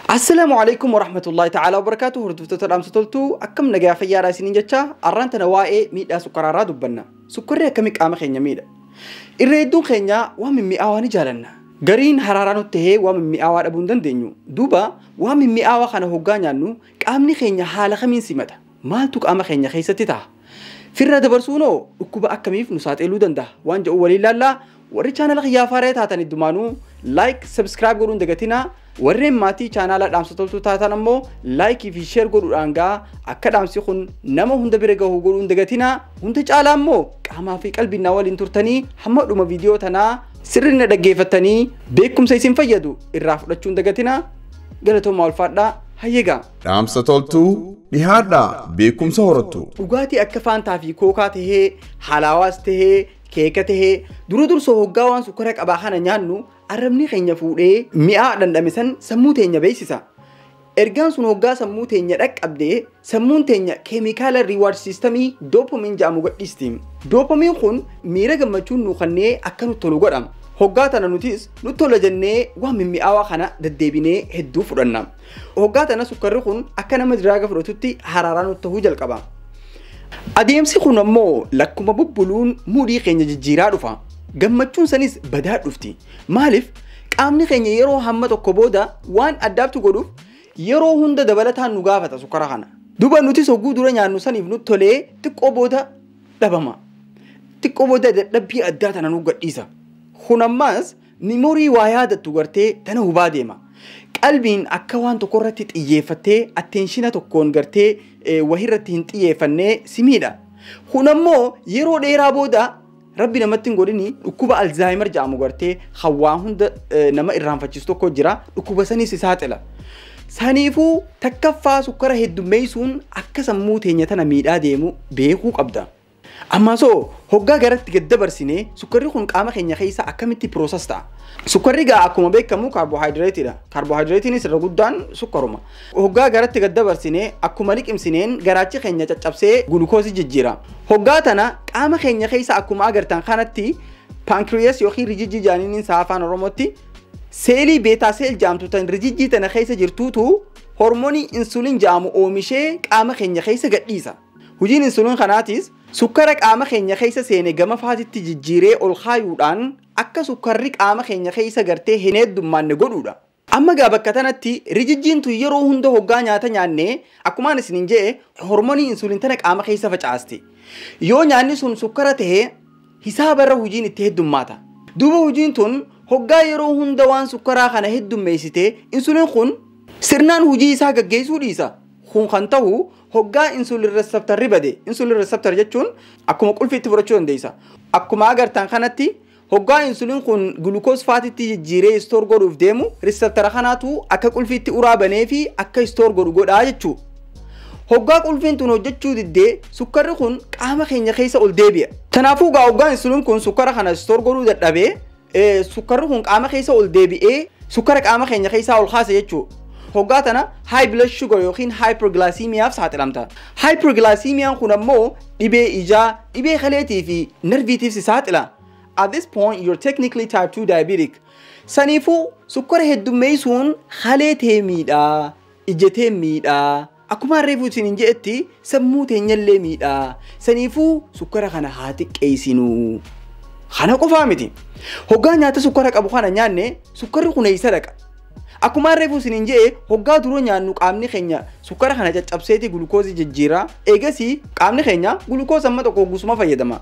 Assalamualaikum warahmatullahi ta'ala wabarakatuh. Hordoftoota dhaamsa toltuu akkam nagaa fayyaadhaa isiniin jecha arraantana waa'ee miidhaa sukkaraaraa dubbanna. Sukkarri akkamii qaama keenya miidha? Irra hedduun keenya waan mimmi'aawaa ni jaalanna. Gariin haraaraa nutti tahee waan mimmi'aawaa dhabuu hin dandeenyu. Duuba waan mimmi'aawaa kana hoggaa nyaannu qaamni keenya haala kamiin simata? Maaltu qaama keenya keessatti ta'a? Firra dabarsuunoo dhukkuba akkamiif nu saaxiluu danda'a? Waan jedhu waliin laallaa warri chaanala kiyyaa faaree taatan iddumaanuu like subscribe godhuun dagatinaa. Warreen maatii chaanala dhaamsa toltuu taatan ammoo like fi share godhuudhaan gaa akka dhaamsi kun nama hunda bira gahu godhuun dagatinaa. Hunda caalaa ammoo qaamaa fi qalbiin waliin turtanii hamma dhuma viidiyoo tanaa sirriin dhaggeeffatanii beekumsa isin fayyadu irraa fudhachuun dagatinaa. Galatooma ulfaadhaa hayyeegaa. Dhaamsa toltuu dhihaadhaa beekumsa horattu. Dhugaatii akka faantaa fi kookaa tahee halaawaas tahee keeka tahee dursoo hoggaa waan sukkara qabaa kana nyaannu arrabni keenya fuudhee mi'aa dhandhamisan sammuu teenya beeksisa. Ergaan sun hoggaa sammuu teenya dhaqqabdee sammuun teenya keemikaala reward systemii dopamiin jedhamu gadhiisti. Dopamiin kun miira gammachuun nu kannee akka nutti tolu godhama. Hoggaa tana nutis nutti tola jennee waan mimmi'aawaa kana deddeebinee hedduu fudhanna. Hoggaa tana sukkarri kun akka nama diraaga fudhatutti haraaraa nutti tahuu jalqaba. Adeemsi kun ammoo lakkuma bubbuluun muudii keenya jijjiiraa dhufa. Gammachuun sanis badaa dhufti. Maaliif qaamni keenya yeroo hamma tokko booda waan addaabtu godhuuf yeroo hunda dabalataan nu gaafata sukkara kana. Duuba nutis hogguu dura nyaannu saniif nutti tolee xiqqoo booda dhabama. Xiqqoo booda dadhabbii addaa tana nu gadhiisa. Kun ammas miimoorii waa yaadattu gartee tana hubaa deema. Qalbiin akka waan tokko irratti xiyyeeffattee attenshina tokkoon gartee wahirratti hin xiyyeeffannee simiidha. Kun ammoo yeroo dheeraa booda Rabbi namatti hin godhini dhukkuba Alzheimer jedhamu gartee hawaa hunda nama irraanfachiisu tokko jira. Dhukkuba sanis saaxila. Saniifuu takkaffaa sukkara heddummeessuun akka sammuu teenya tana miidhaa deemu beekuu qabda. Ammasoo hoggaa garatti gad dabarsinee sukkarri kun qaama keenya keessa akkamitti process ta'a? Sukkarri gaa akkuma beekamu carbohydrateedha. Carbohydratenis irra guddaan sukkaruma. Hoggaa garatti gad dabarsinee akkuma liqimsineen garaachi keenya caccabsee gulukoosii jijjiira. Hoggaa tana qaama keenya keessa akkuma agartan kanatti pancreas yookiin rijijjii jaaniin afaan Oromootti seelii beetaa seel jedhamtu tan rijijjii tana keessa jirtuutu hormoonii insuliin jedhamu oomishee qaama keenya keessa gadhiisa. Hojiin insuliin kanaatis sukkara qaama keenya keessa seene gama faatitti jijjiiree ol kaayuudhaan akka sukkarri qaama keenya keessa gartee hin heddummaanne godhuudha. Amma gaa bakka tanatti rijijjiin tun yeroo hunda hoggaa nyaata nyaannee akkumaan isiniin jedhe hormoonii insuliin tana qaama keessa facaaste. Yoo nyaanni sun sukkara tahee hisaabarra hojiin itti heddummaata. Duuba hojiin tun hoggaa yeroo hunda waan sukkaraa kana heddummeessite insuliin kun sirnaan hojii isaa gaggeessuu dhiisa. Kun kan ta'u hoggaa insulin receptor bade. Insulin receptor jechuun akkuma qulfiitti fudhachuu dandeessa. Akkuma agartan kanatti hoggaa insulin kun glucose faatitti jijjiiree store godhuuf deemu receptor kanaatu akka qulfiitti uraabanee fi akka store godhu godhaa jechuudha. Hoggaa qulfiin tun hojjechuu diddee sukkarri kun qaama keenya keessa ol deebi'a. Kanaafuu gaa hoggaa insulin kun sukkara kana store godhuu dadhabee sukkarri kun qaama keessa ol deebi'ee sukkara qaama keenya keessaa ol kaasa jechuudha. Hoggaa tana high blood sugar yookiin hyperglycemiaaf saaxilamta. Hyperglycemiaan kun ammoo dhibee ijaa, dhibee kaleetii fi nerviitiif saaxila. At this point you're technically type 2 diabetic. Saniifuu sukkara heddummeessuun kaleetee miidhaa, ijatee miidhaa. Akkuma reefuu isiniin jedhetti sammuu teenyallee miidhaa. Saniifuu sukkara kana haa xiqqeessinu. Kana qofaa miti. Hoggaa nyaata sukkara qabu kana nyaanne sukkarri kun eessa dhaqa? Akkuma reefuu isiniin jedhe hoggaa duroo nyaannu qaamni keenya sukkara kana caccabseeti gulukoosii jijjiira. Eegasii qaamni keenya gulukoos amma tokko gusuma fayyadama.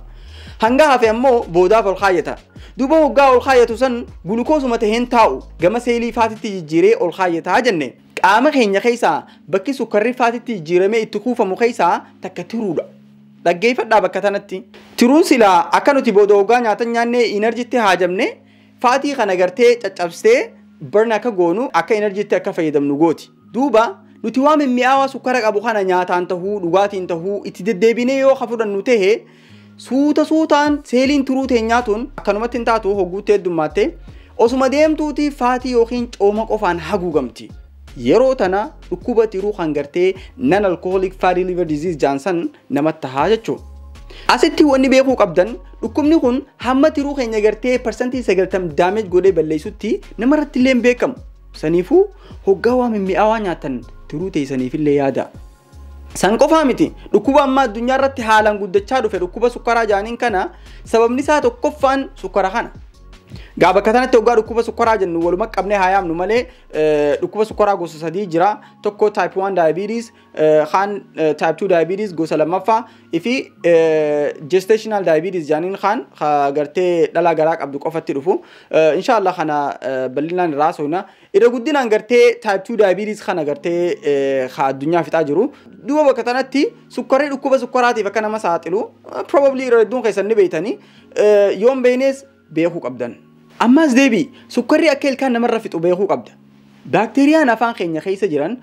Hanga hafe ammoo boodaaf ol kaayyata. Duuba hoggaa ol kaayyatu san gulukoosuma taheen taa'u gama seelii faatitti jijjiiree ol kaayyataa jenne. Qaama keenya keessaa bakki sukkarri faatitti jijjiiramee itti kuufamu keessaa takka tiruudha. Dhaggeeffadhaa bakka tanatti. Tiruun silaa akka nuti booda hoggaa nyaata nyaannee inerjiitti haajamne faatii kana gartee caccabsee burn akka goonu akka enerjiitti akka fayyadamnu gooti. Duuba nuti waan mimmi'aawaa sukkara qabu kana nyaataan tahuu dhugaatiin tahuu itti deddeebinee yoo fudhannu tahee suutaan seeliin turuu teenyaatuun akkanumatti hin taatu hogguutti heddummaatti osuma deemtuuti faatii yookiin cooma qofaan haguugamti. Yeroo tana dhukkuba tiruu kan gartee non alcoholic fatty liver disease jaansan namatti tahaa jechuudha. Asitti wanni beekuu qabdan dhukkubni kun hamma tiruu keenya gartee percentage 90 damage godhee balleessutti namarratti illee beekamu. Saniifuu hoggaa waa mimmi'aawaa nyaatan tiruu teessaniifillee yaada. San qofaa miti dhukkuba amma addunyaa irratti haalaan guddachaa dhufe dhukkuba sukkaraa jaaniin kana sababni isaa tokkoffaan sukkara kana. Gaafa kanatti hoggaa dhukkuba sukkaraa jennu waluma qabnee haa yaamnu malee dhukkuba sukkaraa gosa sadii jira. Tokko type 1 diabetes, kaan type 2 diabetes gosa lammaffaa fi gestational diabetes jaaniin kaan gartee dhalaa garaa qabdu qofatti dhufu. Inshallah kana bal'inaan irraa soona. Irra guddinaan gartee type 2 diabetes kana gartee addunyaa fixaa jiru. Duuba bakka kanatti sukkarri dhukkuba sukkaraatiif akka nama saaxilu probably irra hedduun keessan ni beeytanii yoon beeynees beekuu qabdan. Ammas deebii sukkarri akka ilkaan namarra fixu beekuu qabda. Baakteeriyaan afaan keenya keessa jiran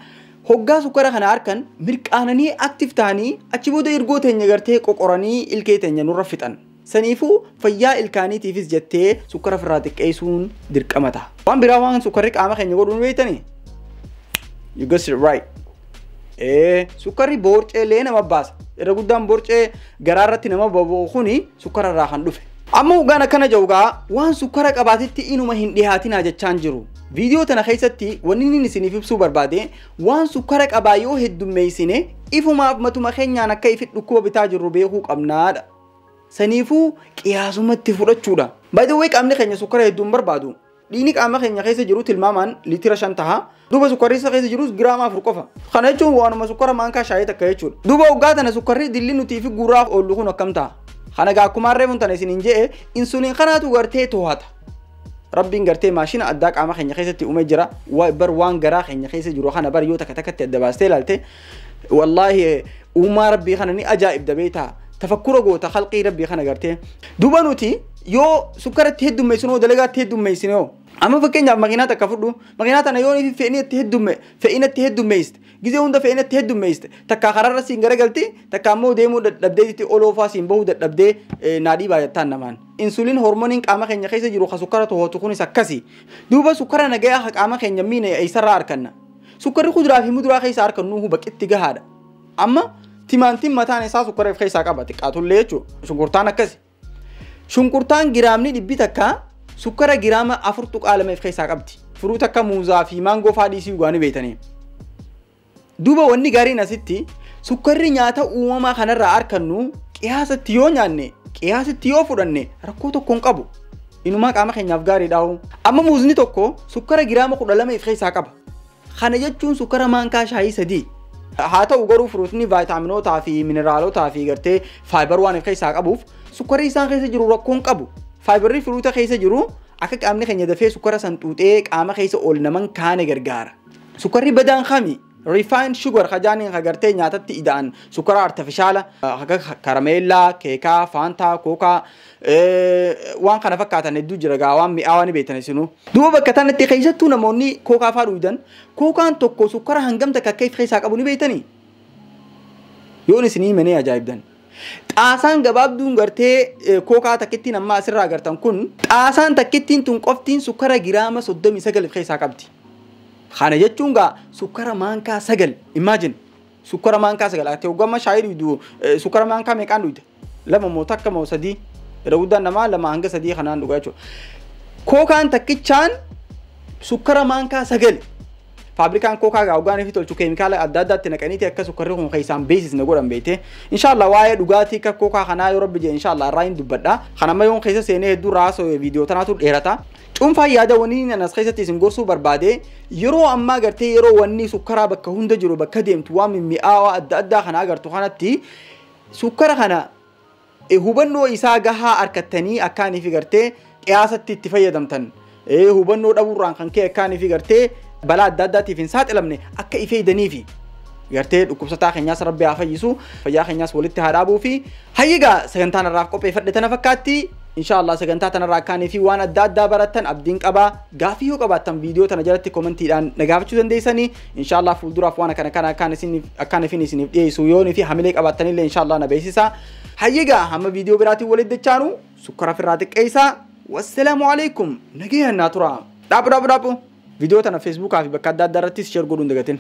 hoggaa sukkara kana harkan mirqaananii aktif ta'anii achi booda ergoo teenya gartee qoqoranii ilkee teenya nurra fixan. Saniifuu fayyaa ilkaaniitiifis jettee sukkara ofirraa xiqqeessuun dirqama ta'a. Waan biraa waan sukkarri qaama keenya godhuun beeytanii? You got it right. Sukkarri boorceelee nama baasa. Irra guddaan boorcee garaarratti nama boba'u kuni sukkara irraa kan dhufe. Amma hoggaan akkana jawgaa waan sukkara qabaatitti inuma hin dhihaatinaa jechaan jiru. Viidiyoo tana keessatti wanni inni isiniif ibsuu barbaade waan sukkara qabaa yoo heddummeessine ifumaaf matuma keenyaan akka ifi dhukkuba bitaa jirru beekuu qabnaadha. Saniifuu qiyaasumatti fudhachuudha. By the way qaamni keenya sukkara hedduun barbaadu. Dhiigni qaama keenya keessa jiru tilmaamaan liitira 5 taha. Duuba sukkarri isa keessa jirus giraama 4 qofa. Kana jechuun waanuma sukkara maankaa shaayii takka jechuudha. Duuba hoggaa tana sukkarri dilli nutii fi gurraaf oollu kun akkam ta'a? Kana gaa akkuma reefuun tana isiniin jedhe insuliin kanaatu gartee to'ata. Rabbiin gartee maashina addaa qaama keenya keessatti uume jira. Bar waan garaa keenya keessa jiru kana bar yoo takka takkatti adda baastee ilaalte wallaahi uumaa rabbii kana ni ajaa'ibda beektaa. Tafakkura goota khalqii rabbii kana gartee. Duuba nuti yoo sukkaratti heddummeessinoo dalagaatti heddummeessinoo amma fakkeenyaaf makiinaa takka fudhu makiinaa tana yoo fe'inatti heddummeessite gizee hunda fe'inatti heddummeessite takka kararra siin garagalti takka ammoo deemuu dadhabdeetti oloofaa siin bahuu dadhabdee naadhii baay'attaan namaan. Insuliin hormooniin qaama keenya keessa jiru ka sukkara to'atu kunis akkasi. Duuba sukkara nagayaa qaama keenya miina eessarraa harkanna. Sukkarri kuduraa fi muduraa keessa harkannu baqitti gahaadha. Amma timaantiin mataan isaa sukkara keessaa qaba xiqqaatullee jechuudha. Shunkurtaan akkasi. Shunkurtaan giraamni dhibbi takka sukkara giraama 4.2 keessaa qabdi. Furuuta akka muuzaa fi maangoo fa'aa dhiisii dhugaanii beeytanii. Duuba wanni gaariin asitti sukkarri nyaata uumamaa kanarraa harkannu qiyaasatti yoo nyaanne qiyaasatti yoo fudhanne rakkoo tokko hin qabu. Inumaa qaama keenyaaf gaariidha. Amma muuzni tokko sukkara giraama 12 keessaa qaba. Kana jechuun sukkara maankaa shaayii 3. Haa ta'u garuu furuutni vaayitaaminoota fi mineraalota fi gartee faayibar waan keessaa qabuuf sukkarri isaan keessa jiru rakkoo hin qabu. Faayibarri furuuta keessa jiru akka qaamni keenya dafee sukkara san xuuxee qaama keessa ol naman kaane gargaara. Sukkarri badaan kami refined sugar kajaaniin hagartee nyaatatti ida'an sukkara artifishaala akka karameellaa, keekaa, faantaa, kookaa waan kana fakkaatan hedduu jira gaa waan mi'aawaa ni beektan isinuu. Duuba bakka tanatti keessattuu namoonni kookaa fa'aa dhugudan kookaan tokko sukkara hangam takka akka keessaa qabu ni beektanii? Yoon isinii menee ajaa'ibdan. Xaasaan gabaabduun gartee kookaa takkittiin amma asirraa agartan kun xaasaan takkittiin tun qoftiin sukkara giraama 39 keessaa qabdi. Kana jechuun gaa sukkara maankaa 9 imagine sukkara maankaa 9 ati hoggamma shaayii dhugdu sukkara maankaa meeqaan dhugde? 2 moo takka moo 3 irra guddaan namaa 2 hanga 3 kanaan dhugaa jechuudha. Kookaan takkichaan sukkara maankaa 9 fabrikaan kookaa gaa hoggaanii fi tolchu keemikaala adda addaatti naqaniiti akka sukkarri kun keessaan beeksisne godhan beekte. Inshallah waa'ee dhugaatii akka kookaa kanaa yoo rabbi jee inshallah irraa hin dubbadha. Kana mayoon keessa seenee hedduu raasoo viidiyoo tanaatu dheerata. Cuunfaa yaada wanni nanas keessatti isin gorsuu barbaade yeroo ammaa gartee yeroo wanni sukkaraa bakka hunda jiru bakka deemtu waan mi'aawaa adda addaa kana agartu kanatti sukkara kana hubannoo isaa gahaa harkattanii akkaanii fi gartee qiyaasatti itti fayyadamtan. Hubannoo dhabuurraan kan kee akkaanii fi gartee balaa adda addaatiif hin saaxilamne akka ifeedaniifi gartee dhukkubsataa keenyaas rabbi haa fayyisu fayyaa keenyaas walitti haa dhaabuu fi hayyigaa sagantaan irraaf qopheeffadhe tana fakkaatti. Inshallah sagantaa tanarraa akkaanii fi waan adda addaa barattan abdiin qabaa. Gaafii yoo qabaattan viidiyoo tana jalatti kommentiidhaan na gaafachuu dandeessanii. Inshallah fuulduraaf waan kana akkaan isiniif dhiyeessu yoonii fi hamilee qabaattanillee inshallah na beeksisa. Hayyigaa hamma viidiyoo biraatiin walitti dachaanu sukkara firraa xiqqeessaa. Wassalaamu alaikum. Nagayaan naa tura. Dhaabu. Viidiyoo tana Facebookaa fi bakka adda addaa irrattis share godhuun dagatin.